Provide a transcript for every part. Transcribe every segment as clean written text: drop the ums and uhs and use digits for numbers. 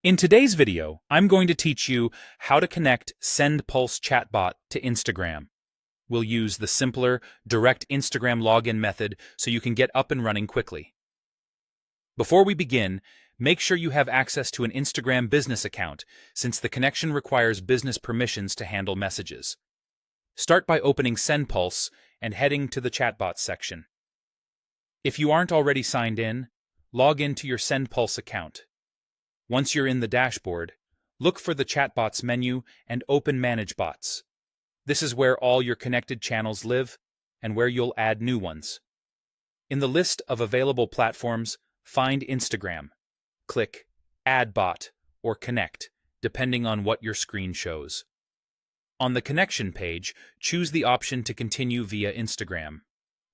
In today's video, I'm going to teach you how to connect Sendpulse Chatbot to Instagram. We'll use the simpler, direct Instagram login method so you can get up and running quickly. Before we begin, make sure you have access to an Instagram business account, since the connection requires business permissions to handle messages. Start by opening Sendpulse and heading to the Chatbot section. If you aren't already signed in, log in to your Sendpulse account. Once you're in the dashboard, look for the Chatbots menu and open Manage Bots. This is where all your connected channels live and where you'll add new ones. In the list of available platforms, find Instagram. Click Add Bot or Connect, depending on what your screen shows. On the connection page, choose the option to continue via Instagram.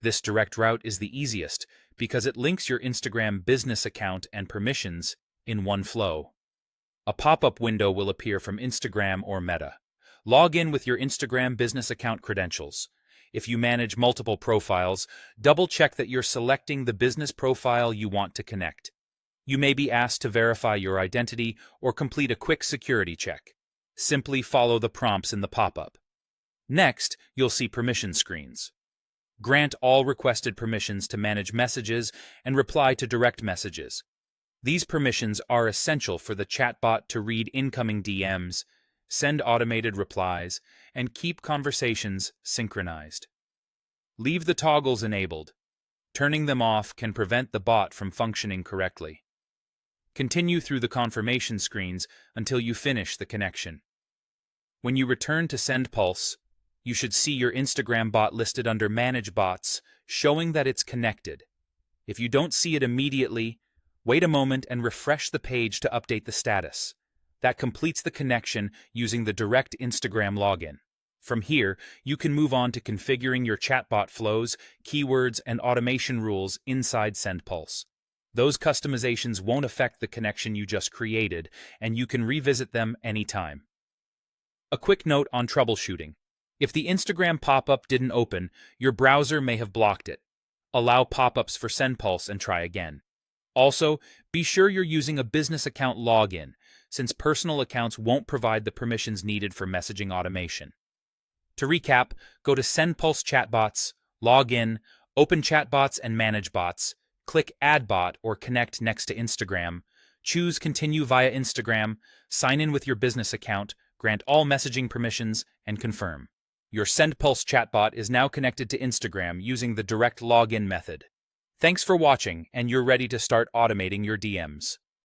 This direct route is the easiest because it links your Instagram business account and permissions in one flow. A pop-up window will appear from Instagram or Meta. Log in with your Instagram business account credentials. If you manage multiple profiles, double-check that you're selecting the business profile you want to connect. You may be asked to verify your identity or complete a quick security check. Simply follow the prompts in the pop-up. Next, you'll see permission screens. Grant all requested permissions to manage messages and reply to direct messages. These permissions are essential for the chatbot to read incoming DMs, send automated replies, and keep conversations synchronized. Leave the toggles enabled. Turning them off can prevent the bot from functioning correctly. Continue through the confirmation screens until you finish the connection. When you return to Sendpulse, you should see your Instagram bot listed under Manage Bots, showing that it's connected. If you don't see it immediately, wait a moment and refresh the page to update the status. That completes the connection using the direct Instagram login. From here, you can move on to configuring your chatbot flows, keywords, and automation rules inside Sendpulse. Those customizations won't affect the connection you just created, and you can revisit them anytime. A quick note on troubleshooting. If the Instagram pop-up didn't open, your browser may have blocked it. Allow pop-ups for Sendpulse and try again. Also, be sure you're using a business account login, since personal accounts won't provide the permissions needed for messaging automation. To recap, go to Sendpulse Chatbots, log in, open Chatbots and Manage Bots, click Add Bot or Connect next to Instagram, choose Continue via Instagram, sign in with your business account, grant all messaging permissions, and confirm. Your Sendpulse Chatbot is now connected to Instagram using the direct login method. Thanks for watching, and you're ready to start automating your DMs.